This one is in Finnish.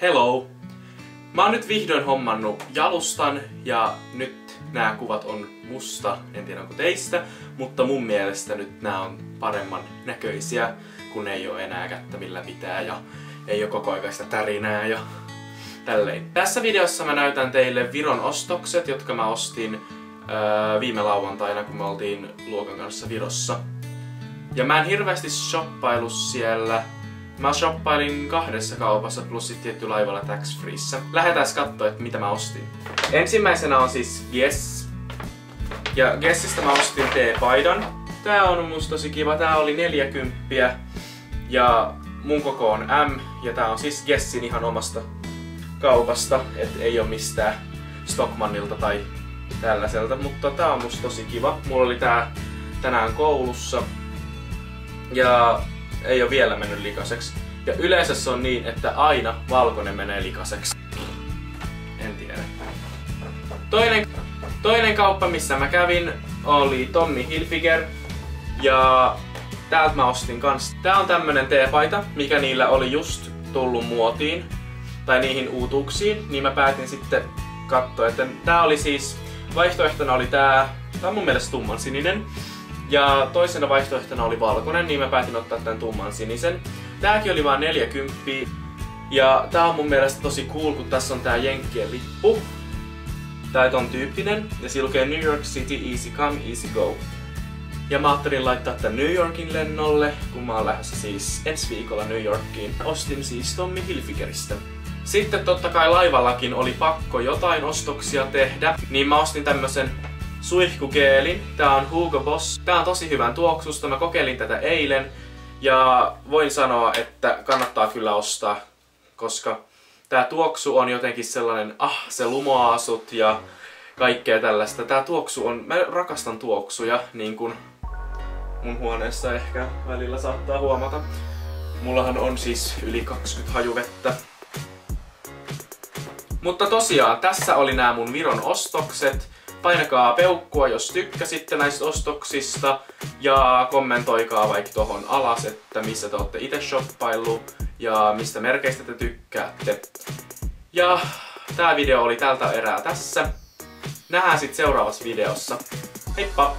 Hello! Mä oon nyt vihdoin hommannut jalustan ja nyt nämä kuvat on musta, en tiedä onko teistä, mutta mun mielestä nyt nämä on paremman näköisiä, kun ei oo enää kättä millä pitää ja ei oo koko aikaista tärinää ja tälleen. Tässä videossa mä näytän teille Viron ostokset, jotka mä ostin viime lauantaina, kun me oltiin luokan kanssa Virossa. Ja mä en hirveästi shoppailu siellä. Mä shoppailin 2 kaupassa plus sit tietty laivalla tax freeissä. Lähdetään kattoo, että mitä mä ostin. Ensimmäisenä on siis Guess. Ja Guessista mä ostin T-paidan. Tää on musta tosi kiva. Tää oli 40. Ja mun koko on M. Ja tää on siis Guessin ihan omasta kaupasta. Et ei oo mistään Stockmannilta tai tällaiselta. Mutta tää on musta tosi kiva. Mulla oli tää tänään koulussa. Ja ei ole vielä mennyt likaseksi. Ja yleensä se on niin, että aina valkoinen menee likaseksi. En tiedä. Toinen kauppa, missä mä kävin, oli Tommy Hilfiger. Ja täältä mä ostin kans. Tää on tämmönen teepaita, mikä niillä oli just tullut muotiin. Tai niihin uutuuksiin. Niin mä päätin sitten katsoa, että tää oli siis... Vaihtoehtona oli tää on mun mielestä tummansininen. Ja toisena vaihtoehtona oli valkoinen, niin mä päätin ottaa tän tumman sinisen. Tääkin oli vaan 40. Ja tää on mun mielestä tosi cool, kun tässä on tää Jenkkien lippu. Tää on tyyppinen. Ja siinä lukee New York City, easy come, easy go. Ja mä ajattelin laittaa tän New Yorkin lennolle, kun mä oon lähdössä siis ensi viikolla New Yorkiin. Ostin siis Tommy Hilfigeristä. Sitten totta kai laivallakin oli pakko jotain ostoksia tehdä, niin mä ostin tämmösen suihkugeelin. Tää on Hugo Boss. Tää on tosi hyvän tuoksusta. Mä kokeilin tätä eilen ja voin sanoa, että kannattaa kyllä ostaa, koska tää tuoksu on jotenkin sellainen, se lumoaa sut ja kaikkea tällaista. Tää tuoksu on, mä rakastan tuoksuja, niin kuin mun huoneessa ehkä välillä saattaa huomata. Mullahan on siis yli 20 hajuvettä. Mutta tosiaan, tässä oli nämä mun Viron ostokset. Painakaa peukkua, jos tykkäsitte näistä ostoksista. Ja kommentoikaa vaikka tohon alas, että missä te ootte ite shoppaillut ja mistä merkeistä te tykkäätte. Ja tää video oli tältä erää tässä. Nähdään sit seuraavassa videossa. Heippa!